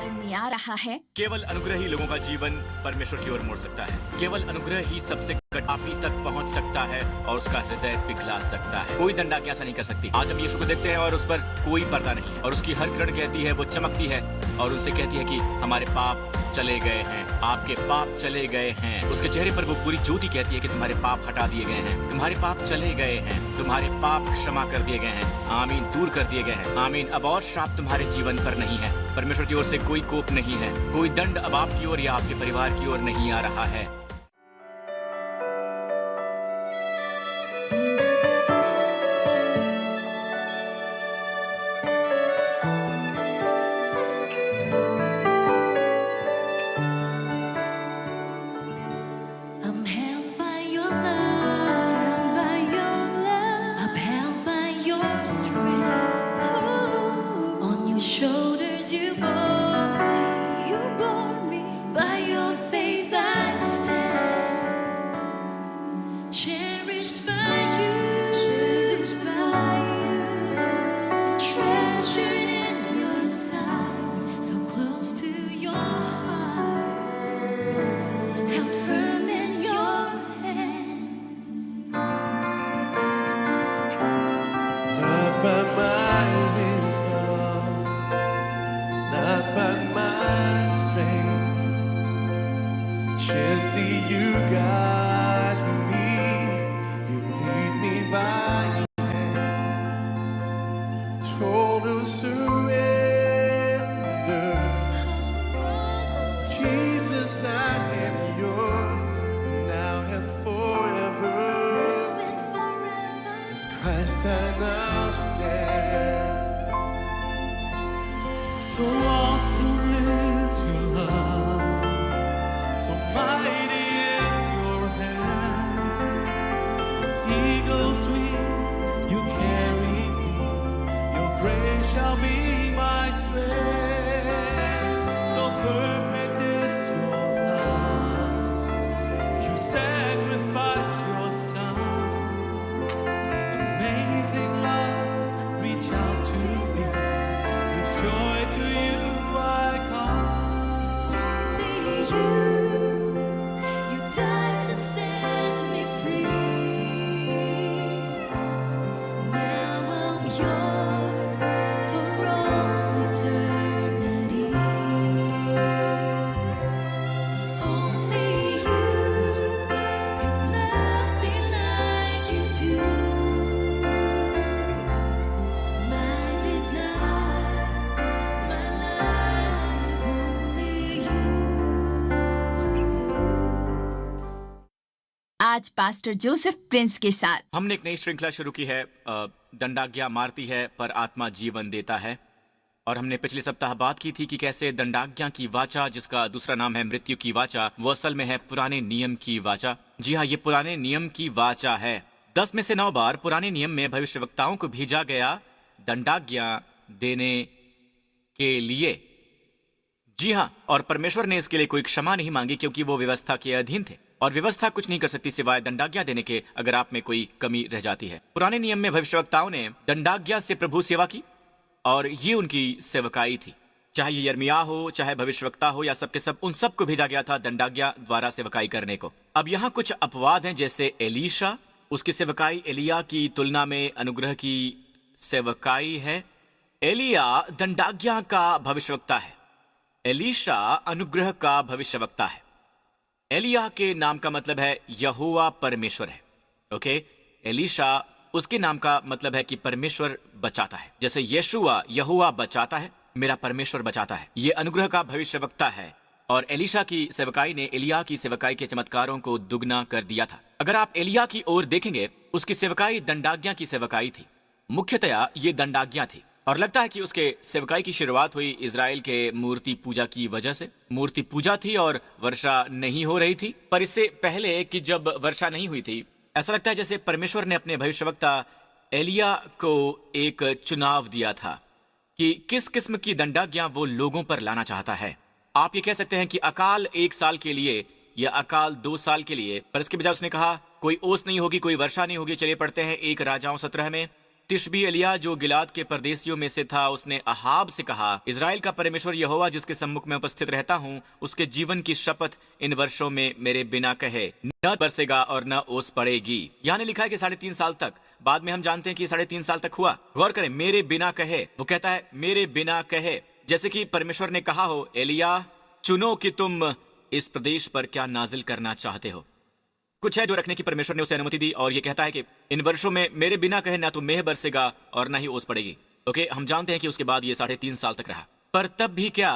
यर्मिया रहा है। केवल अनुग्रह ही लोगों का जीवन परमेश्वर की ओर मोड़ सकता है। केवल अनुग्रह ही सबसे कटापी तक पहुंच सकता है और उसका हृदय पिघला सकता है। कोई दंडाज्ञा ऐसा नहीं कर सकती। आज हम यीशु को देखते हैं और उस पर कोई पर्दा नहीं है और उसकी हर किरण कहती है, वो चमकती है और उनसे कहती है कि हमारे पाप चले गए हैं, आपके पाप चले गए हैं। उसके चेहरे पर वो पूरी ज्योति कहती है कि तुम्हारे पाप हटा दिए गए हैं, तुम्हारे पाप चले गए हैं, तुम्हारे पाप क्षमा कर दिए गए हैं, आमीन, दूर कर दिए गए हैं, आमीन। अब और श्राप तुम्हारे जीवन पर नहीं है। परमेश्वर की ओर से कोई कोप नहीं है, कोई दंड अब आपकी ओर या आपके परिवार की ओर नहीं आ रहा है। आज पास्टर जोसेफ प्रिंस के साथ हमने एक नई श्रृंखला शुरू की है, दंडाज्ञा मारती है पर आत्मा जीवन देता है। और हमने पिछले सप्ताह बात की थी कि कैसे दंडाज्ञा की वाचा, जिसका दूसरा नाम है मृत्यु की वाचा, वो असल में है पुराने नियम की वाचा। जी हाँ, ये पुराने नियम की वाचा है। 10 में से 9 बार पुराने नियम में भविष्यवक्ताओं को भेजा गया दंडाज्ञा देने के लिए। जी हाँ, और परमेश्वर ने इसके लिए कोई क्षमा नहीं मांगी क्योंकि वो व्यवस्था के अधीन थे और व्यवस्था कुछ नहीं कर सकती सिवाय दंडाज्ञा देने के, अगर आप में कोई कमी रह जाती है। पुराने नियम में भविष्यवक्ताओं ने दंडाज्ञा से प्रभु सेवा की और ये उनकी सेवकाई थी। चाहे ये यर्मिया हो, चाहे भविष्यवक्ता हो या सबके सब, उन सबको भेजा गया था दंडाज्ञा द्वारा सेवकाई करने को। अब यहाँ कुछ अपवाद हैं, जैसे एलीशा, उसकी सेवकाई एलिया की तुलना में अनुग्रह की सेवकाई है। एलिया दंडाज्ञा का भविष्यवक्ता है, एलीशा अनुग्रह का भविष्यवक्ता है। एलिया के नाम का मतलब है यहोवा परमेश्वर है। ओके, एलीशा उसके नाम का मतलब है कि परमेश्वर बचाता है। जैसे यशुआ यहोवा बचाता है, मेरा परमेश्वर बचाता है। ये अनुग्रह का भविष्यवक्ता है। और एलीशा की सेवकाई ने एलिया की सेवकाई के चमत्कारों को दुगना कर दिया था। अगर आप एलिया की ओर देखेंगे, उसकी सेवकाई दंडाज्ञा की सेवकाई थी। मुख्यतया ये दंडाज्ञा थी और लगता है कि उसके सेवकाई की शुरुआत हुई इजराइल के मूर्ति पूजा की वजह से। मूर्ति पूजा थी और वर्षा नहीं हो रही थी। पर इससे पहले कि जब वर्षा नहीं हुई थी, ऐसा लगता है जैसे परमेश्वर ने अपने भविष्यवक्ता एलिया को एक चुनाव दिया था कि किस किस्म की दंडाज्ञा वो लोगों पर लाना चाहता है। आप ये कह सकते हैं कि अकाल 1 साल के लिए या अकाल 2 साल के लिए, पर इसके बजाय उसने कहा कोई ओस नहीं होगी, कोई वर्षा नहीं होगी। चलिए पढ़ते हैं 1 राजाओं 17 में। तिशबी एलिया जो गिलाद के परदेसियों में से था, उसने अहाब से कहा, इजराइल का परमेश्वर यहोवा जिसके सम्मुख में उपस्थित रहता हूँ, उसके जीवन की शपथ इन वर्षों में मेरे बिना कहे न बरसेगा और न ओस पड़ेगी। यहाँ ने लिखा है कि 3.5 साल तक। बाद में हम जानते हैं कि 3.5 साल तक हुआ। गौर करें, मेरे बिना कहे, वो कहता है मेरे बिना कहे, जैसे कि परमेश्वर ने कहा हो, एलिया चुनो कि तुम इस प्रदेश पर क्या नाजिल करना चाहते हो। कुछ है जो रखने की परमेश्वर ने उसे अनुमति दी, और ये कहता है कि इन वर्षों में मेरे बिना कहे ना तो मेह बरसेगा और ना ही ओस पड़ेगी। ओके, हम जानते हैं कि उसके बाद ये 3.5 साल तक रहा। पर तब भी क्या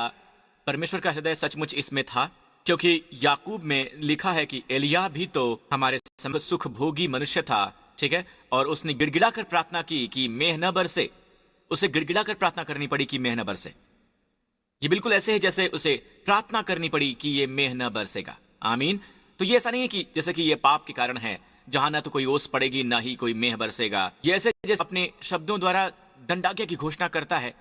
परमेश्वर का हृदय सचमुच इसमें था? क्योंकि याकूब में लिखा है कि एलिया भी तो हमारे सुख भोगी मनुष्य था, ठीक है, और उसने गिड़गिड़ा कर प्रार्थना की कि मेह न बरसे। उसे गिड़गिड़ा कर प्रार्थना करनी पड़ी कि मेह न बरसे। ये बिल्कुल ऐसे है जैसे उसे प्रार्थना करनी पड़ी कि ये मेह न बरसेगा। आमीन। तो ये ऐसा नहीं है कि जैसे कि ये पाप के कारण है, जहां ना तो कोई ओस पड़ेगी ना ही कोई मेह बरसेगा। ये ऐसे जैसे अपने शब्दों द्वारा दंडाज्ञा की घोषणा करता है,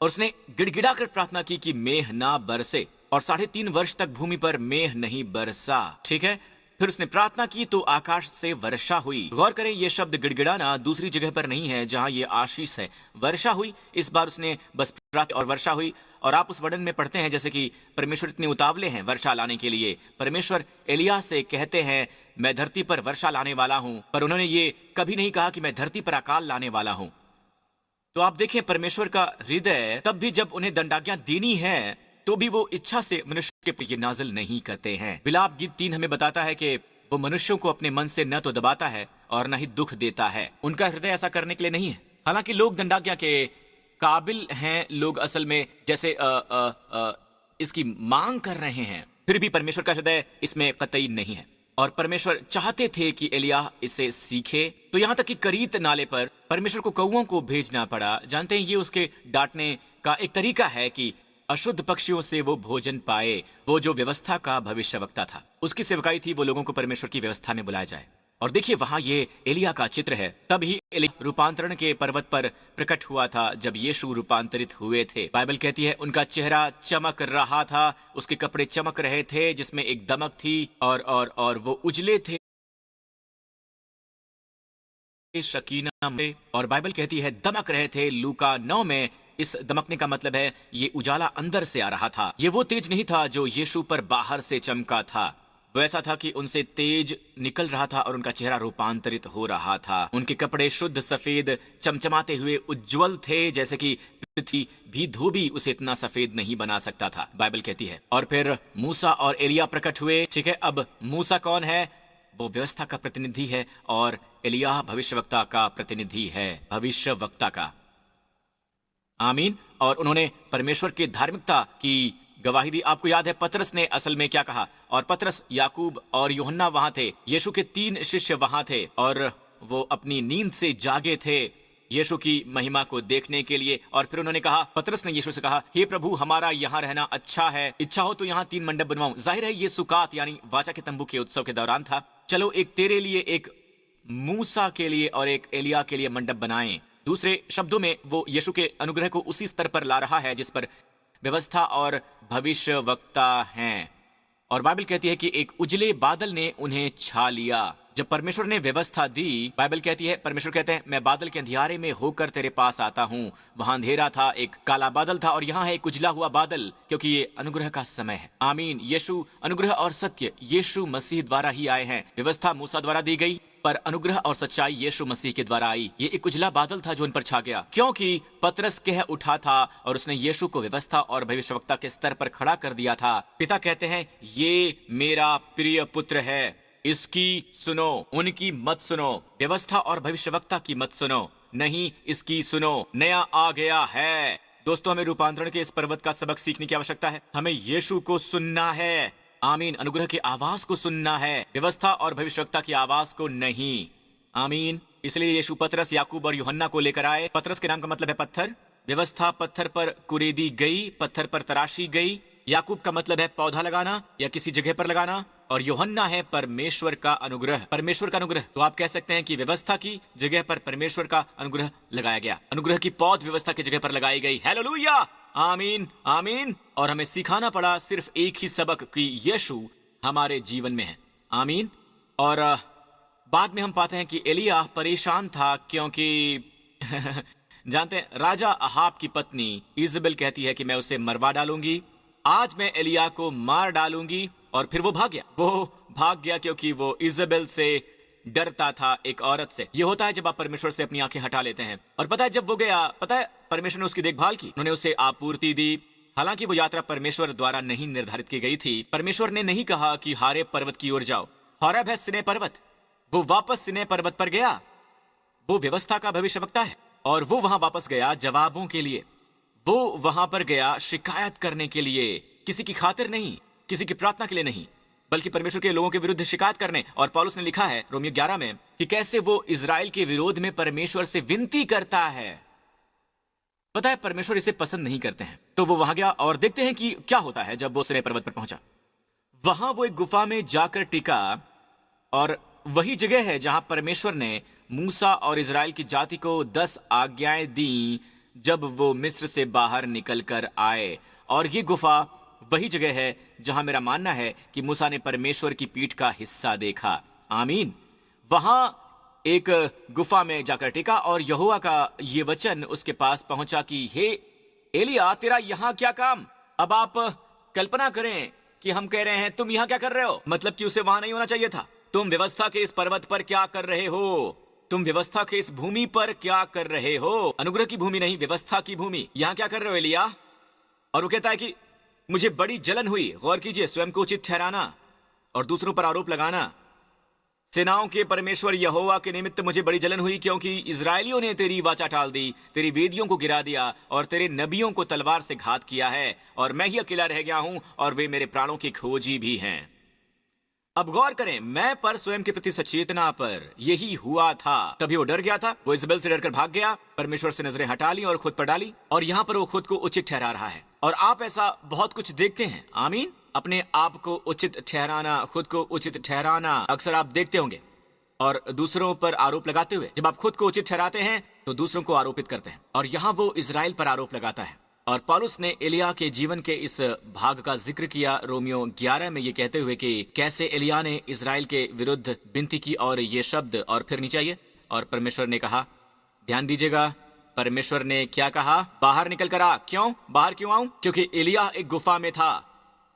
और उसने गिड़गिड़ा कर प्रार्थना की कि मेह ना बरसे, और 3.5 वर्ष तक भूमि पर मेह नहीं बरसा। ठीक है, फिर उसने प्रार्थना की तो आकाश से वर्षा हुई। गौर करें, ये शब्द गिड़गिड़ाना दूसरी जगह पर नहीं है जहां ये आशीष है। वर्षा हुई, इस बार उसने बस प्रार्थना और वर्षा हुई। और आप उस वर्णन में पढ़ते हैं जैसे कि परमेश्वर इतने उतावले हैं वर्षा लाने के लिए। परमेश्वर एलिया से कहते हैं, मैं धरती पर वर्षा लाने वाला हूं, पर उन्होंने ये कभी नहीं कहा कि मैं धरती पर अकाल लाने वाला हूं। तो आप देखें, परमेश्वर का हृदय तब भी जब उन्हें दंडाज्ञा देनी है तो भी वो इच्छा से मनुष्य के प्रति नाजिल नहीं करते हैं। विलाप गीत 3 हमें बताता है कि वो मनुष्यों को अपने मन से न तो दबाता है और न ही दुख देता है। उनका हृदय ऐसा करने के लिए नहीं है। हालांकि लोग दंडाज्ञा के काबिल हैं, लोग असल में जैसे इसकी मांग कर रहे हैं, फिर भी परमेश्वर का हृदय इसमें कतई नहीं है। और परमेश्वर चाहते थे कि एलिया इसे सीखे, तो यहां तक कि करीत नाले पर परमेश्वर को कौओं को भेजना पड़ा। जानते हैं, ये उसके डांटने का एक तरीका है कि अशुद्ध पक्षियों से वो भोजन पाए। वो जो व्यवस्था का भविष्यवक्ता था, उसकी सेवकाई थी वो लोगों को परमेश्वर की व्यवस्था में बुलाया जाए। और देखिए, वहां ये एलिया का चित्र है। तब ही एलिया रूपांतरण के पर्वत पर प्रकट हुआ था जब यीशु रूपांतरित हुए थे। बाइबल कहती है उनका चेहरा चमक रहा था, उसके कपड़े चमक रहे थे जिसमें एक दमक थी, और वो उजले थे शकीना में। और बाइबल कहती है दमक रहे थे। लूका 9 में इस दमकने का मतलब है ये उजाला अंदर से आ रहा था। ये वो तेज नहीं था जो यीशु पर बाहर से चमका था, वो ऐसा था कि उनसे तेज निकल रहा था और उनका चेहरा रूपांतरित हो रहा था। उनके कपड़े शुद्ध सफेद चमचमाते हुए उज्जवल थे, जैसे कि पृथ्वी भी धोबी उसे इतना सफेद नहीं बना सकता था, बाइबल कहती है। और फिर मूसा और एलिया प्रकट हुए। ठीक है, अब मूसा कौन है? वो व्यवस्था का प्रतिनिधि है, और एलिया भविष्यवक्ता का प्रतिनिधि है, भविष्यवक्ता का। आमीन। और उन्होंने परमेश्वर की धार्मिकता की गवाही दी। आपको याद है पतरस ने असल में क्या कहा? और पतरस, याकूब और यूहन्ना वहां थे। यीशु के 3 शिष्य वहां थे, और वो अपनी नींद से जागे थे यीशु की महिमा को देखने के लिए। और फिर उन्होंने कहा, पतरस ने यीशु से कहा, हे प्रभु, हमारा यहाँ रहना अच्छा है, इच्छा हो तो यहाँ 3 मंडप बनवाऊं। जाहिर है ये सुकात यानी वाचा के तंबू के उत्सव के दौरान था। चलो, एक तेरे लिए, एक मूसा के लिए और एक एलिया के लिए मंडप बनाएं। दूसरे शब्दों में वो यीशु के अनुग्रह को उसी स्तर पर ला रहा है जिस पर व्यवस्था और भविष्यवक्ता हैं। और बाइबल कहती है कि एक उजले बादल ने उन्हें छा लिया। जब परमेश्वर ने व्यवस्था दी, बाइबल कहती है, परमेश्वर कहते हैं, मैं बादल के अंधियारे में होकर तेरे पास आता हूं। वहां अंधेरा था, एक काला बादल था, और यहाँ है एक उजला हुआ बादल, क्योंकि ये अनुग्रह का समय है। आमीन। यीशु अनुग्रह और सत्य यीशु मसीह द्वारा ही आए हैं। व्यवस्था मूसा द्वारा दी गई, पर अनुग्रह और सच्चाई यीशु मसीह के द्वारा आई। ये एक उजला बादल था जो उन पर छा गया, क्योंकि पतरस कह उठा था और उसने यीशु को व्यवस्था और भविष्यवक्ता के स्तर पर खड़ा कर दिया था। पिता कहते हैं, ये मेरा प्रिय पुत्र है, इसकी सुनो, उनकी मत सुनो। व्यवस्था और भविष्यवक्ता की मत सुनो, नहीं इसकी सुनो। नया आ गया है। दोस्तों, हमें रूपांतरण के इस पर्वत का सबक सीखने की आवश्यकता है। हमें यीशु को सुनना है। आमीन। अनुग्रह की आवाज को सुनना है, व्यवस्था और भविष्यवक्ता की आवाज को नहीं। आमीन। इसलिए यीशु पतरस, याकूब और यूहन्ना को लेकर आए। पतरस के नाम का मतलब है पत्थर। व्यवस्था पत्थर पर कुरेदी गई, पत्थर पर तराशी गई। याकूब का मतलब है पौधा लगाना या किसी जगह पर लगाना, और यूहन्ना है परमेश्वर का अनुग्रह। परमेश्वर का अनुग्रह, तो आप कह सकते हैं कि व्यवस्था की जगह पर परमेश्वर का अनुग्रह लगाया गया। अनुग्रह की पौध व्यवस्था की जगह पर लगाई गई। हालेलुया, आमीन, आमीन। और हमें सिखाना पड़ा सिर्फ एक ही सबक कि यीशु हमारे जीवन में है। आमीन। और बाद में हम पाते हैं कि एलिया परेशान था, क्योंकि जानते हैं, राजा अहाब की पत्नी इजबेल कहती है कि मैं उसे मरवा डालूंगी, आज मैं एलिया को मार डालूंगी। और फिर वो भाग गया क्योंकि वो इजबेल से डरता था, एक औरत से। ये होता है जब आप परमेश्वर से अपनी आंखें हटा लेते हैं। और पता है जब वो गया, पता है परमेश्वर ने उसकी देखभाल की, उन्होंने उसे आपूर्ति दी। हालांकि वो यात्रा परमेश्वर द्वारा नहीं निर्धारित की गई थी। परमेश्वर ने नहीं कहा कि हारे पर्वत की ओर जाओ, हौरब है सिने पर्वत। वो वापस सिने पर्वत पर गया। वो व्यवस्था का भविष्यवक्ता है और वो वहां वापस गया जवाबों के लिए। वो वहां पर गया शिकायत करने के लिए, किसी की खातिर नहीं, किसी की प्रार्थना के लिए नहीं, बल्कि परमेश्वर के लोगों के विरुद्ध शिकायत करने। और पौलुस ने लिखा है रोमियो 11 में कि कैसे वो इजराइल के विरोध में परमेश्वर से विनती करता है। पता है परमेश्वर इसे पसंद नहीं करते हैं। तो वो वहां गया और देखते हैं कि क्या होता है। जब वो सिने पर्वत पर पहुंचा, वहां वो एक गुफा में जाकर टिका, और वही जगह है जहां परमेश्वर ने मूसा और इजराइल की जाति को 10 आज्ञाएं दी जब वो मिस्र से बाहर निकलकर आए। और ये गुफा वही जगह है जहां मेरा मानना है कि मूसा ने परमेश्वर की पीठ का हिस्सा देखा। आमीन। वहां एक गुफा में जाकर टिका और यहोवा का ये वचन उसके पास पहुंचा कि हे एलिया, तेरा यहां क्या काम। अब आप कल्पना करें कि हम कह रहे हैं तुम यहां क्या कर रहे हो, मतलब कि उसे वहां नहीं होना चाहिए था। तुम व्यवस्था के इस पर्वत पर क्या कर रहे हो? तुम व्यवस्था के इस भूमि पर क्या कर रहे हो? अनुग्रह की भूमि नहीं, व्यवस्था की भूमि। यहां क्या कर रहे हो एलिया? और वो कहता है कि मुझे बड़ी जलन हुई। गौर कीजिए, स्वयं को उचित ठहराना और दूसरों पर आरोप लगाना। सेनाओं के परमेश्वर यहोवा के निमित्त मुझे बड़ी जलन हुई, क्योंकि इजरायलियों ने तेरी वाचा टाल दी, तेरी वेदियों को गिरा दिया और तेरे नबियों को तलवार से घात किया है, और मैं ही अकेला रह गया हूं और वे मेरे प्राणों की खोजी भी हैं। अब गौर करें, मैं पर स्वयं के प्रति सचेतना पर यही हुआ था। तभी वो डर गया था। वो इजबेल से डरकर भाग गया, परमेश्वर से नजरें हटा ली और खुद पर डाली, और यहां पर वो खुद को उचित ठहरा रहा है। और आप ऐसा बहुत कुछ देखते हैं। आमीन। अपने आप को उचित ठहराना, खुद को उचित ठहराना अक्सर आप देखते होंगे, और दूसरों पर आरोप लगाते हुए। जब आप खुद को उचित ठहराते हैं तो दूसरों को आरोपित करते हैं, और यहाँ वो इजराइल पर आरोप लगाता है। और पौलुस ने एलिया के जीवन के इस भाग का जिक्र किया रोमियो 11 में, ये कहते हुए कि कैसे एलिया ने इजराइल के विरुद्ध विनती की, और ये शब्द और फिर नीचे आइए। और परमेश्वर ने कहा, ध्यान दीजिएगा, परमेश्वर ने क्या कहा? बाहर निकल कर आ। क्यों बाहर क्यों आऊं? क्योंकि एलिया एक गुफा में था।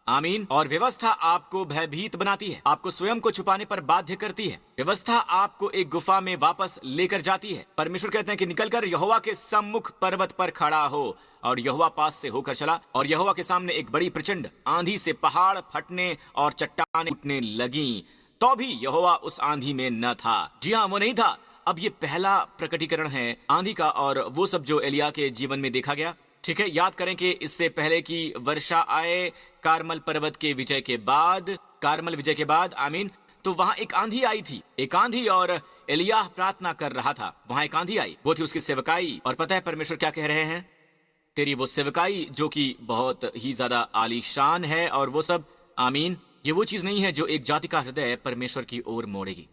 आमीन। और व्यवस्था आपको भयभीत बनाती है, आपको स्वयं को छुपाने पर बाध्य करती है। व्यवस्था आपको एक गुफा में वापस लेकर जाती है। परमेश्वर कहते हैं कि निकलकर यहोवा के सम्मुख पर्वत पर खड़ा हो। और यहोवा पास से होकर चला, और यहोवा के सामने एक बड़ी प्रचंड आंधी से पहाड़ फटने और चट्टानें टूटने लगी, तो भी यहोवा उस आंधी में न था। जी हाँ, वो नहीं था। अब ये पहला प्रकटीकरण है आंधी का, और वो सब जो एलिया के जीवन में देखा गया। ठीक है, याद करें कि इससे पहले की वर्षा आए कार्मल पर्वत के विजय के बाद, कार्मल विजय के बाद, आमीन, तो वहां एक आंधी आई थी, एक आंधी, और एलिया प्रार्थना कर रहा था। वहां एक आंधी आई, वो थी उसकी सेवकाई। और पता है परमेश्वर क्या कह रहे हैं? तेरी वो सेवकाई जो कि बहुत ही ज्यादा आलीशान है और वो सब, आमीन, ये वो चीज नहीं है जो एक जाति का हृदय परमेश्वर की ओर मोड़ेगी।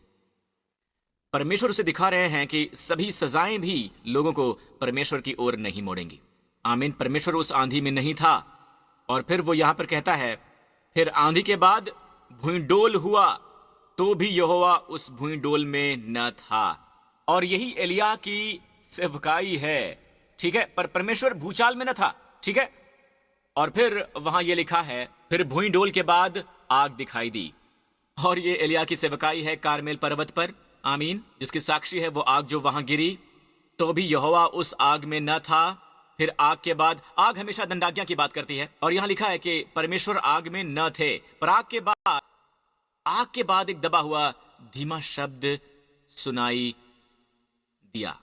परमेश्वर उसे दिखा रहे हैं कि सभी सजाएं भी लोगों को परमेश्वर की ओर नहीं मोड़ेंगी। आमीन। परमेश्वर उस आंधी में नहीं था। और फिर वो यहां पर कहता है, फिर आंधी के बाद भूइंडोल हुआ, तो भी यहोवा उस भूइंडोल में न था। और यही एलिया की सेवकाई है, ठीक है, पर परमेश्वर भूचाल में न था, ठीक है। और फिर वहां ये लिखा है, फिर भूइंडोल के बाद आग दिखाई दी। और ये एलिया की सेवकाई है कार्मेल पर्वत पर, आमीन, जिसकी साक्षी है वो आग जो वहां गिरी, तो भी यहोवा उस आग में न था। फिर आग के बाद, आग हमेशा दंडाज्ञा की बात करती है, और यहां लिखा है कि परमेश्वर आग में न थे, पर आग के बाद एक दबा हुआ धीमा शब्द सुनाई दिया।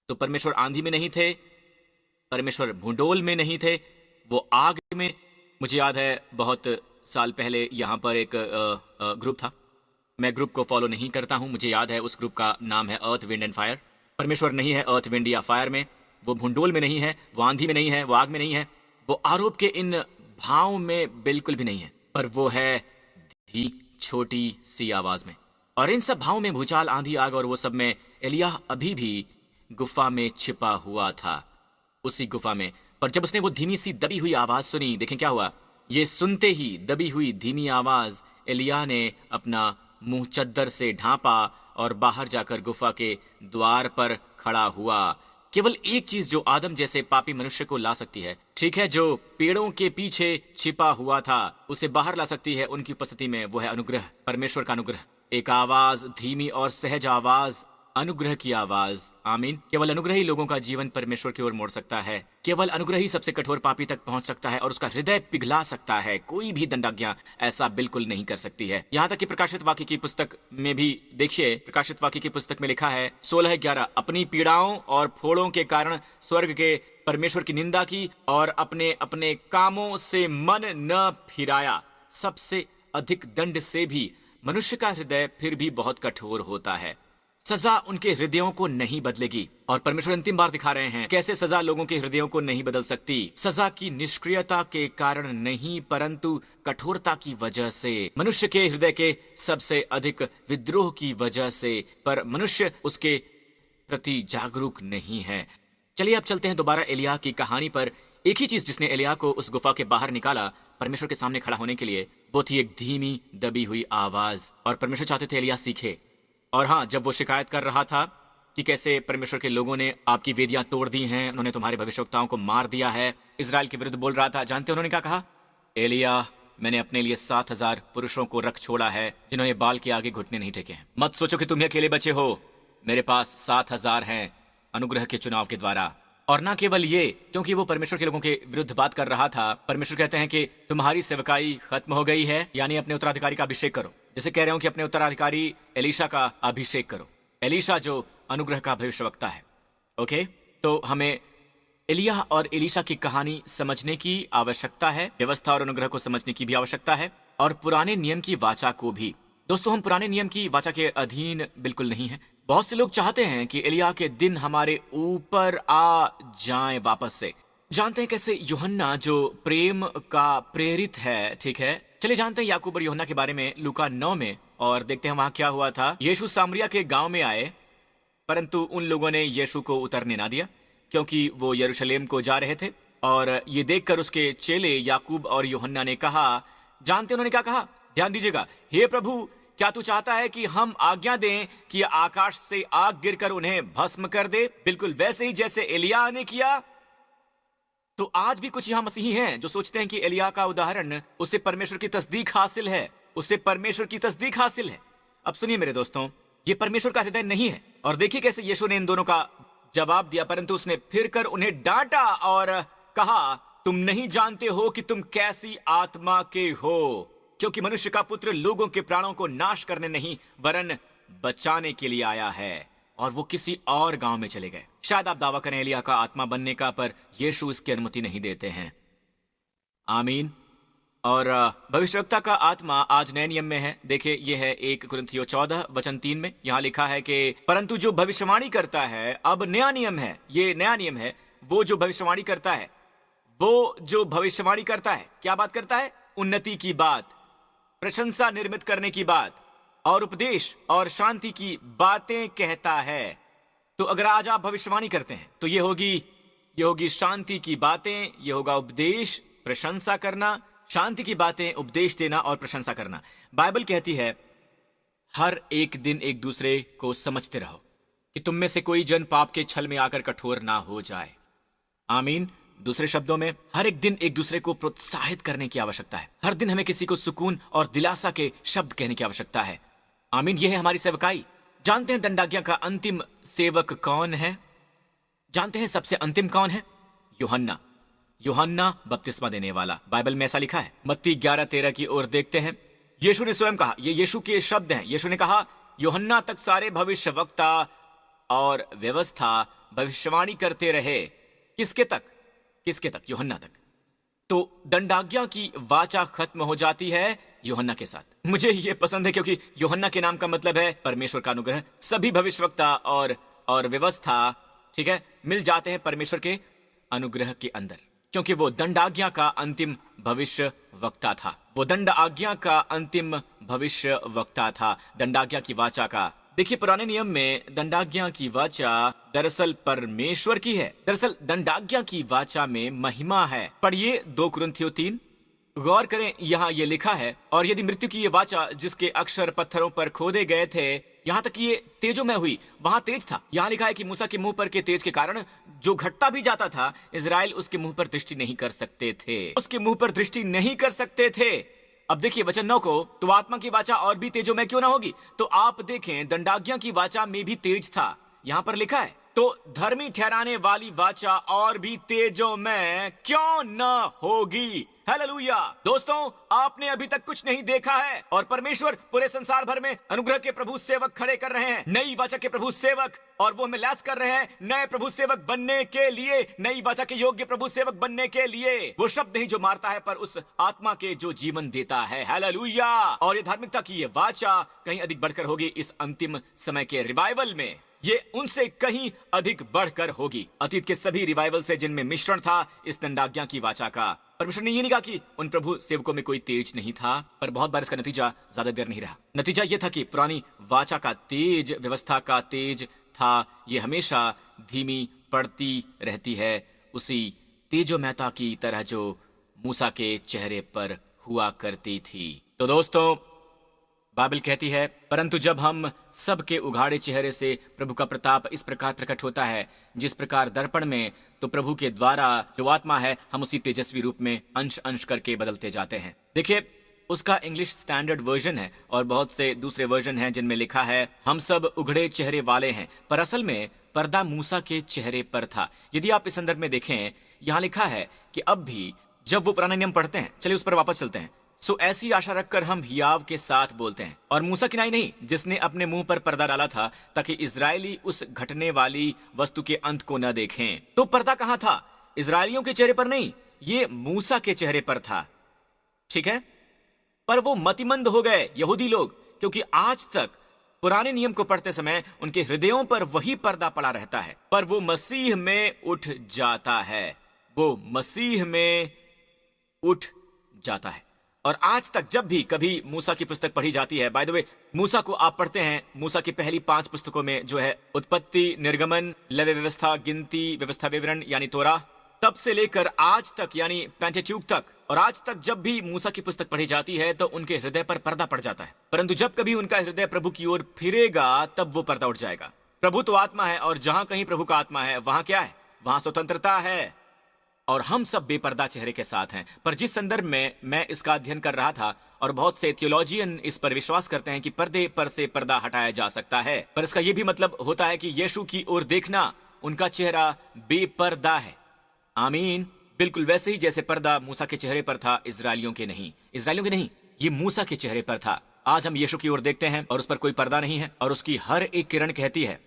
तो परमेश्वर आंधी में नहीं थे, परमेश्वर भूडोल में नहीं थे, वो आग में। मुझे याद है बहुत साल पहले यहां पर एक ग्रुप था। मैं ग्रुप को फॉलो नहीं करता हूं। मुझे याद है उस ग्रुप का नाम है अर्थ विंड एंड फायर। परमेश्वर नहीं है अर्थ विंड या फायर में, वो भूडोल में नहीं है, वो आंधी में नहीं है, वो आग में नहीं है, वो आरोप के इन भाव में बिल्कुल भी नहीं है, पर वो है धीमी छोटी सी आवाज में। और इन सब भावों में, भूचाल, आंधी, आग और वो सब में, एलिया अभी भी गुफा में छिपा हुआ था, उसी गुफा में। पर जब उसने वो धीमी सी दबी हुई आवाज सुनी, देखें क्या हुआ। ये सुनते ही दबी हुई धीमी आवाज, एलिया ने अपना मुंह चद्दर से ढांपा और बाहर जाकर गुफा के द्वार पर खड़ा हुआ। केवल एक चीज जो आदम जैसे पापी मनुष्य को ला सकती है, ठीक है, जो पेड़ों के पीछे छिपा हुआ था, उसे बाहर ला सकती है उनकी उपस्थिति में, वो है अनुग्रह, परमेश्वर का अनुग्रह। एक आवाज, धीमी और सहज आवाज, अनुग्रह की आवाज। आमीन। केवल अनुग्रह ही लोगों का जीवन परमेश्वर की ओर मोड़ सकता है। केवल अनुग्रह ही सबसे कठोर पापी तक पहुंच सकता है और उसका हृदय पिघला सकता है। कोई भी दंडाज्ञा ऐसा बिल्कुल नहीं कर सकती है। यहाँ तक कि प्रकाशित वाक्य की पुस्तक में भी देखिए, प्रकाशित वाक्य की पुस्तक में लिखा है 16:11, अपनी पीड़ाओं और फोड़ों के कारण स्वर्ग के परमेश्वर की निंदा की और अपने अपने कामों से मन न फिराया। सबसे अधिक दंड से भी मनुष्य का हृदय फिर भी बहुत कठोर होता है। सजा उनके हृदयों को नहीं बदलेगी। और परमेश्वर अंतिम बार दिखा रहे हैं कैसे सजा लोगों के हृदयों को नहीं बदल सकती। सजा की निष्क्रियता के कारण नहीं, परंतु कठोरता की वजह से, मनुष्य के हृदय के सबसे अधिक विद्रोह की वजह से। पर मनुष्य उसके प्रति जागरूक नहीं है। चलिए अब चलते हैं दोबारा एलिय्याह की कहानी पर। एक ही चीज जिसने एलिय्याह को उस गुफा के बाहर निकाला परमेश्वर के सामने खड़ा होने के लिए, वो थी एक धीमी दबी हुई आवाज। और परमेश्वर चाहते थे एलिय्याह सीखे। और हाँ, जब वो शिकायत कर रहा था कि कैसे परमेश्वर के लोगों ने आपकी वेदियां तोड़ दी हैं, उन्होंने तुम्हारे भविष्यवक्ताओं को मार दिया है, इजराइल के विरुद्ध बोल रहा था, जानते उन्होंने क्या कहा? एलिय्याह, मैंने अपने लिए 7,000 पुरुषों को रख छोड़ा है जिन्होंने बाल के आगे घुटने नहीं टेके हैं। मत सोचो कि तुम ही अकेले बचे हो, मेरे पास 7,000 हैं अनुग्रह के चुनाव के द्वारा। और ना केवल ये, क्योंकि वो परमेश्वर के लोगों के विरुद्ध बात कर रहा था, परमेश्वर कहते हैं कि तुम्हारी सेवकाई खत्म हो गई है, यानी अपने उत्तराधिकारी का अभिषेक करो। जैसे कह रहे हो कि अपने उत्तराधिकारी एलीशा का अभिषेक करो। एलीशा जो अनुग्रह का भविष्यवक्ता है। ओके, तो हमें एलिय्याह और एलीशा की कहानी समझने की आवश्यकता है, व्यवस्था और अनुग्रह को समझने की भी आवश्यकता है, और पुराने नियम की वाचा को भी। दोस्तों, हम पुराने नियम की वाचा के अधीन बिल्कुल नहीं है। बहुत से लोग चाहते हैं कि एलिय्याह के दिन हमारे ऊपर आ जाएं वापस से। जानते हैं कैसे यूहन्ना जो प्रेम का प्रेरित है, ठीक है, चलिए जानते हैं याकूब और यूहन्ना के बारे में लूका 9 में, और देखते हैं वहां क्या हुआ था। यीशु सामरिया के गांव में आए, परंतु उन लोगों ने यीशु को उतरने ना दिया क्योंकि वो यरूशलेम को जा रहे थे। और ये देखकर उसके चेले याकूब और यूहन्ना ने कहा, जानते उन्होंने क्या कहा? ध्यान दीजिएगा। हे प्रभु, क्या तू चाहता है कि हम आज्ञा दें कि आकाश से आग गिरकर उन्हें भस्म कर दे, बिल्कुल वैसे ही जैसे एलिय्याह ने किया? तो आज भी कुछ यहां मसीही हैं जो सोचते हैं कि एलिय्याह का उदाहरण, उसे परमेश्वर की तस्दीक हासिल है, उसे परमेश्वर की तस्दीक हासिल है। अब सुनिए मेरे दोस्तों, ये परमेश्वर का हृदय नहीं है। और देखिए कैसे यीशु ने इन दोनों का जवाब दिया, परंतु उसने फिर कर उन्हें डांटा और कहा, तुम नहीं जानते हो कि तुम कैसी आत्मा के हो, क्योंकि मनुष्य का पुत्र लोगों के प्राणों को नाश करने नहीं वरन बचाने के लिए आया है। और वो किसी और गांव में चले गए। शायद आप दावा करें एलिय्याह का आत्मा बनने का, पर यीशु इसकी अनुमति नहीं देते हैं। आमीन। और भविष्यवक्ता का आत्मा आज नए नियम में है। देखिए, यह है 1 कुरिन्थियों 14:3 में। यहां लिखा है कि परंतु जो भविष्यवाणी करता है, अब नया नियम है, ये नया नियम है, वो जो भविष्यवाणी करता है, वो जो भविष्यवाणी करता है, क्या बात करता है? उन्नति की बात, प्रशंसा निर्मित करने की बात और उपदेश और शांति की बातें कहता है। तो अगर आज आप भविष्यवाणी करते हैं तो ये होगी शांति की बातें, ये होगा उपदेश, प्रशंसा करना, शांति की बातें, उपदेश देना और प्रशंसा करना। बाइबल कहती है हर एक दिन एक दूसरे को समझते रहो कि तुम में से कोई जन पाप के छल में आकर कठोर ना हो जाए। आमीन। दूसरे शब्दों में, हर एक दिन एक दूसरे को प्रोत्साहित करने की आवश्यकता है। हर दिन हमें किसी को सुकून और दिलासा के शब्द कहने की आवश्यकता है। आमीन। यह है हमारी सेवकाई। जानते हैं दंडाज्ञा का अंतिम सेवक कौन है? जानते हैं सबसे अंतिम कौन है? यूहन्ना। यूहन्ना बपतिस्मा देने वाला। बाइबल में ऐसा लिखा है। मत्ती 11:13 की ओर देखते हैं। यीशु ने स्वयं कहा, ये यीशु के शब्द हैं। यीशु ने कहा, यूहन्ना तक सारे भविष्यवक्ता और व्यवस्था भविष्यवाणी करते रहे। किसके तक? किसके तक? यूहन्ना तक। तो दंडाज्ञा की वाचा खत्म हो जाती है यूहन्ना के साथ। मुझे ये पसंद है क्योंकि यूहन्ना के नाम का मतलब है परमेश्वर का अनुग्रह। सभी भविष्यवक्ता और व्यवस्था, ठीक है, मिल जाते हैं परमेश्वर के अनुग्रह के अंदर, क्योंकि वो दंडाज्ञा का अंतिम भविष्य वक्ता था। वो दंड आज्ञा का अंतिम भविष्य वक्ता था, दंडाज्ञा की वाचा का। देखिए, पुराने नियम में दंडाज्ञा की वाचा दरअसल परमेश्वर की है। दरअसल दंडाज्ञा की वाचा में महिमा है। पढ़िए 2 कुरिन्थियों 3। गौर करें, यहाँ ये लिखा है, और यदि मृत्यु की ये वाचा जिसके अक्षर पत्थरों पर खोदे गए थे यहाँ तक कि ये तेजोमय हुई। वहां तेज था। यहाँ लिखा है कि मूसा के मुंह पर के तेज के कारण जो घटता भी जाता था, इजराइल उसके मुंह पर दृष्टि नहीं कर सकते थे, उसके मुंह पर दृष्टि नहीं कर सकते थे। अब देखिए वचन 9 को, तो आत्मा की वाचा और भी तेजोमय क्यों ना होगी। तो आप देखें, दंडाज्ञा की वाचा में भी तेज था। यहाँ पर लिखा है, तो धर्मी ठहराने वाली वाचा और भी तेजोमय क्यों न होगी। हालेलुया। दोस्तों, आपने अभी तक कुछ नहीं देखा है और परमेश्वर पूरे संसार भर में अनुग्रह के प्रभु सेवक खड़े कर रहे हैं, नई वाचा के प्रभु सेवक, और वो हमें लैस कर रहे हैं नए प्रभु सेवक बनने के लिए, नई वाचा के योग्य प्रभु सेवक बनने के लिए। वो शब्द नहीं जो मारता है, पर उस आत्मा के जो जीवन देता है। हालेलुया। और ये धार्मिकता की ये वाचा कहीं अधिक बढ़कर होगी इस अंतिम समय के रिवाइवल में। ये उनसे कहीं अधिक बढ़कर होगी। अतीत के सभी रिवाइवल से जिनमें मिश्रण था इस दंडाज्ञा की वाचा का। परमेश्वर ने ये नहीं कहा कि उन प्रभु सेवकों में कोई तेज नहीं था, पर बहुत बार इसका नतीजा ज्यादा देर नहीं रहा। नतीजा यह था कि पुरानी वाचा का तेज, व्यवस्था का तेज था, ये हमेशा धीमी पड़ती रहती है, उसी तेजोमयता की तरह जो मूसा के चेहरे पर हुआ करती थी। तो दोस्तों, बाइबल कहती है, परंतु जब हम सबके उघाड़े चेहरे से प्रभु का प्रताप इस प्रकार प्रकट होता है, जिस प्रकार दर्पण में, तो प्रभु के द्वारा जो आत्मा है, हम उसी तेजस्वी रूप में अंश अंश करके बदलते जाते हैं। देखिए, उसका इंग्लिश स्टैंडर्ड वर्जन है और बहुत से दूसरे वर्जन हैं जिनमें लिखा है, हम सब उघड़े चेहरे वाले हैं, पर असल में पर्दा मूसा के चेहरे पर था। यदि आप इस संदर्भ में देखें, यहाँ लिखा है कि अब भी जब वो पुराना नियम पढ़ते हैं, चलिए उस पर वापस चलते हैं। सो ऐसी आशा रखकर हम हियाव के साथ बोलते हैं। और मूसा किनाई नहीं, जिसने अपने मुंह पर पर्दा डाला था ताकि इजरायली उस घटने वाली वस्तु के अंत को न देखें। तो पर्दा कहां था? इजरायलियों के चेहरे पर नहीं, ये मूसा के चेहरे पर था। ठीक है, पर वो मतिमंद हो गए यहूदी लोग, क्योंकि आज तक पुराने नियम को पढ़ते समय उनके हृदयों पर वही पर्दा पड़ा रहता है, पर वो मसीह में उठ जाता है, वो मसीह में उठ जाता है। और आज तक जब भी कभी मूसा की पुस्तक पढ़ी जाती है, बाय द वे, मूसा को आप पढ़ते हैं, मूसा की पहली 5 पुस्तकों में जो है उत्पत्ति, निर्गमन, लेवी व्यवस्था, गिनती, व्यवस्था विवरण यानी तोरा, तब से लेकर आज तक यानी पेंटेट्यूक तक, और आज तक जब भी मूसा की पुस्तक पढ़ी जाती है तो उनके हृदय पर पर्दा पड़ जाता है। परंतु जब कभी उनका हृदय प्रभु की ओर फिरेगा तब वो पर्दा उठ जाएगा। प्रभु तो आत्मा है, और जहां कहीं प्रभु का आत्मा है वहां क्या है? वहां स्वतंत्रता है। और हम सब बेपर्दा चेहरे के साथ हैं। पर जिस संदर्भ में मैं इसका अध्ययन कर रहा था, और बहुत से थियोलॉजियन इस पर विश्वास करते हैं कि पर्दे पर से पर्दा हटाया जा सकता है, पर इसका यह भी मतलब होता है कि यीशु की ओर देखना, उनका चेहरा बेपर्दा है। आमीन। बिल्कुल वैसे ही जैसे पर्दा मूसा के चेहरे पर था, इजरायलियों के नहीं, ये मूसा के चेहरे पर था। आज हम यीशु की ओर देखते हैं और उस पर कोई पर्दा नहीं है, और उसकी हर एक किरण कहती है,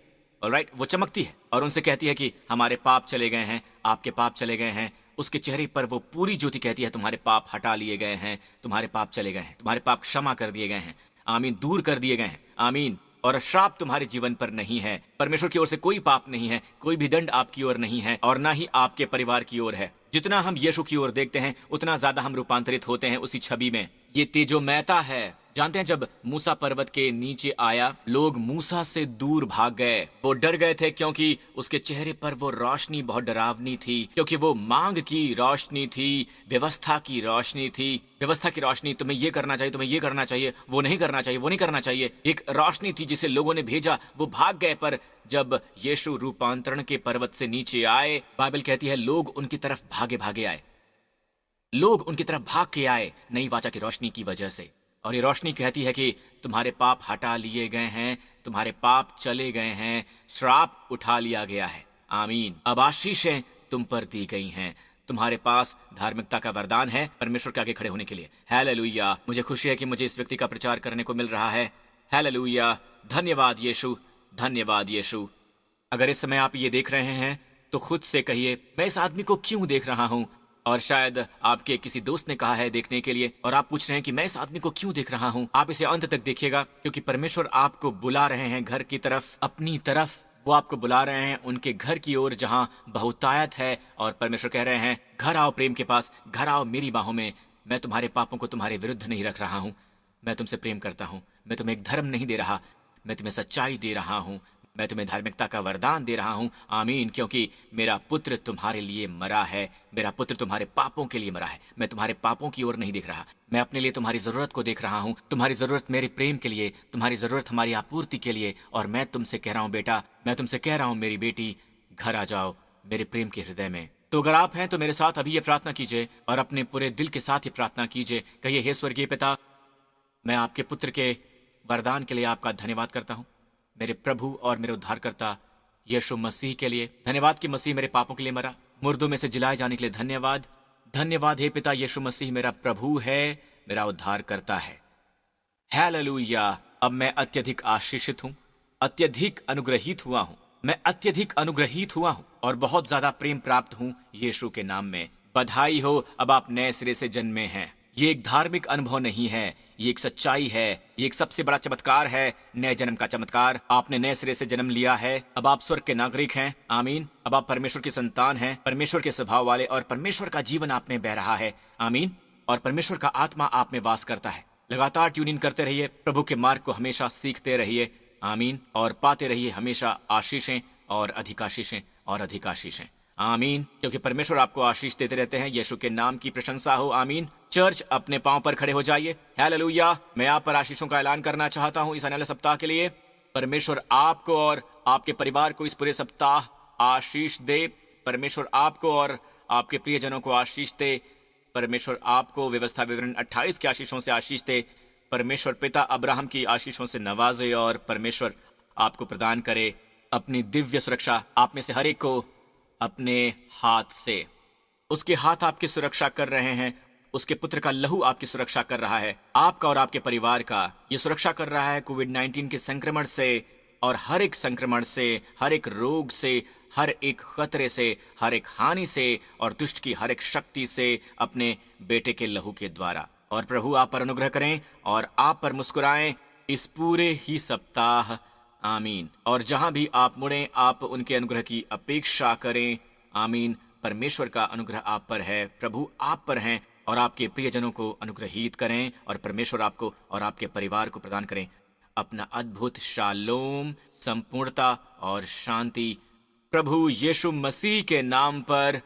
ऑलराइट, वो चमकती है और उनसे कहती है कि हमारे पाप चले गए हैं, आपके पाप चले गए हैं। उसके चेहरे पर वो पूरी ज्योति कहती है, तुम्हारे पाप हटा लिए गए हैं, तुम्हारे पाप चले गए हैं, तुम्हारे पाप क्षमा कर दिए गए हैं, आमीन, दूर कर दिए गए हैं, आमीन। और श्राप तुम्हारे जीवन पर नहीं है। परमेश्वर की ओर से कोई पाप नहीं है, कोई भी दंड आपकी ओर नहीं है, और ना ही आपके परिवार की ओर है। जितना हम यीशु की ओर देखते हैं उतना ज्यादा हम रूपांतरित होते हैं उसी छवि में। ये तेजोमयता है। जानते हैं, जब मूसा पर्वत के नीचे आया, लोग मूसा से दूर भाग गए। वो डर गए थे क्योंकि उसके चेहरे पर वो रोशनी बहुत डरावनी थी, क्योंकि वो मांग की रोशनी थी, व्यवस्था की रोशनी थी। व्यवस्था की रोशनी, तुम्हें ये करना चाहिए, तुम्हें ये करना चाहिए, वो नहीं करना चाहिए, वो नहीं करना चाहिए। एक रोशनी थी जिसे लोगों ने भेजा, वो भाग गए। पर जब यीशु रूपांतरण के पर्वत से नीचे आए, बाइबल कहती है लोग उनकी तरफ भागे भागे आए, लोग उनकी तरफ भाग के आए नई वाचा की रोशनी की वजह से। और ये रोशनी कहती है कि तुम्हारे पाप हटा लिए गए हैं, तुम्हारे पाप चले गए हैं, श्राप उठा लिया गया है, आमीन। अब आशीषें तुम पर दी गई हैं, तुम्हारे पास धार्मिकता का वरदान है परमेश्वर के आगे खड़े होने के लिए। हालेलुया। मुझे खुशी है कि मुझे इस व्यक्ति का प्रचार करने को मिल रहा है। हालेलुया। धन्यवाद यीशु, धन्यवाद यीशु। अगर इस समय आप ये देख रहे हैं तो खुद से कहिए, मैं इस आदमी को क्यों देख रहा हूं? और शायद आपके किसी दोस्त ने कहा है देखने के लिए, और आप पूछ रहे हैं कि मैं इस आदमी को क्यों देख रहा हूं। आप इसे अंत तक देखिएगा, क्योंकि परमेश्वर आपको बुला रहे हैं घर की तरफ, अपनी तरफ। वो आपको बुला रहे हैं उनके घर की ओर जहां बहुतायत है, और परमेश्वर कह रहे हैं, घर आओ प्रेम के पास, घर आओ मेरी बाहों में। मैं तुम्हारे पापों को तुम्हारे विरुद्ध नहीं रख रहा हूं, मैं तुमसे प्रेम करता हूं। मैं तुम्हें एक धर्म नहीं दे रहा, मैं तुम्हें सच्चाई दे रहा हूं, मैं तुम्हें धार्मिकता का वरदान दे रहा हूँ। आमीन। क्योंकि मेरा पुत्र तुम्हारे लिए मरा है, मेरा पुत्र तुम्हारे पापों के लिए मरा है। मैं तुम्हारे पापों की ओर नहीं देख रहा, मैं अपने लिए तुम्हारी जरूरत को देख रहा हूँ। तुम्हारी जरूरत मेरे प्रेम के लिए, तुम्हारी जरूरत हमारी आपूर्ति के लिए। और मैं तुमसे कह रहा हूँ बेटा, मैं तुमसे कह रहा हूँ मेरी बेटी, घर आ जाओ मेरे प्रेम के हृदय में। तो अगर आप हैं तो मेरे साथ अभी ये प्रार्थना कीजिए और अपने पूरे दिल के साथ ये प्रार्थना कीजिए। कहिए, हे स्वर्गीय पिता, मैं आपके पुत्र के वरदान के लिए आपका धन्यवाद करता हूँ। मेरे प्रभु और मेरे उद्धारकर्ता यीशु मसीह के लिए धन्यवाद कि मसीह मेरे पापों के लिए मरा। मुर्दों में से जिलाए जाने के लिए धन्यवाद। धन्यवाद हे पिता, यीशु मसीह मेरा प्रभु है, मेरा उद्धारकर्ता है। हालेलुया। अब मैं अत्यधिक आशीषित हूँ, अत्यधिक अनुग्रहित हुआ हूँ। मैं अत्यधिक अनुग्रहित हुआ हूँ और बहुत ज्यादा प्रेम प्राप्त हूँ यीशु के नाम में। बधाई हो, अब आप नए सिरे से जन्मे हैं। ये एक धार्मिक अनुभव नहीं है, ये एक सच्चाई है, ये एक सबसे बड़ा चमत्कार है, नए जन्म का चमत्कार। आपने नए सिरे से जन्म लिया है, अब आप स्वर्ग के नागरिक हैं। आमीन। अब आप परमेश्वर की संतान हैं, परमेश्वर के स्वभाव वाले, और परमेश्वर का जीवन आप में बह रहा है। आमीन। और परमेश्वर का आत्मा आप में वास करता है। लगातार ट्यून इन करते रहिए, प्रभु के मार्ग को हमेशा सीखते रहिए। आमीन। और पाते रहिए हमेशा आशीषें और अधिक आशीषें और अधिक आशीषें। आमीन। क्योंकि परमेश्वर आपको आशीष देते रहते हैं। यीशु के नाम की प्रशंसा हो। आमीन। चर्च, अपने पांव पर खड़े हो जाइए। हालेलुया। मैं आप पर आशीषों का ऐलान करना चाहता हूं इस आने वाले सप्ताह के लिए। परमेश्वर आपको और आपके परिवार को इस पूरे सप्ताह आशीष दे। परमेश्वर आपको और आपके प्रियजनों को आशीष दे। परमेश्वर आपको व्यवस्था विवरण 28 के आशीषों से आशीष दे। परमेश्वर पिता अब्राहम की आशीषों से नवाजे और परमेश्वर आपको प्रदान करे अपनी दिव्य सुरक्षा। आप में से हर एक को अपने हाथ से, उसके हाथ आपकी सुरक्षा कर रहे हैं। उसके पुत्र का लहू आपकी सुरक्षा कर रहा है, आपका और आपके परिवार का ये सुरक्षा कर रहा है कोविड-19 के संक्रमण से और हर एक संक्रमण से, हर एक रोग से, हर एक खतरे से, हर एक हानि से और दुष्ट की हर एक शक्ति से, अपने बेटे के लहू के द्वारा। और प्रभु आप पर अनुग्रह करें और आप पर मुस्कुराएं इस पूरे ही सप्ताह। आमीन। और जहां भी आप मुड़ें, आप उनके अनुग्रह की अपेक्षा करें। आमीन। परमेश्वर का अनुग्रह आप पर है, प्रभु आप पर हैं और आपके प्रियजनों को अनुग्रहित करें और परमेश्वर आपको और आपके परिवार को प्रदान करें अपना अद्भुत शालोम, संपूर्णता और शांति, प्रभु यीशु मसीह के नाम पर।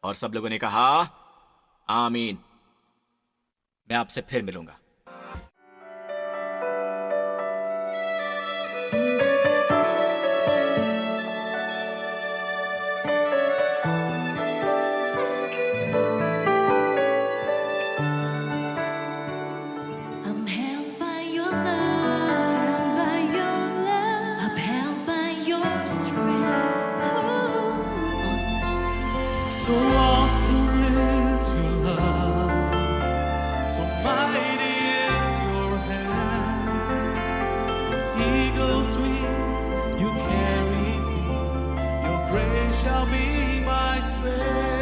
और सब लोगों ने कहा आमीन। मैं आपसे फिर मिलूंगा। I'm held by your love, upheld by your strength. So awesome is your love, so mighty is your hand. On eagle's wings you carry me, your grace shall be my strength.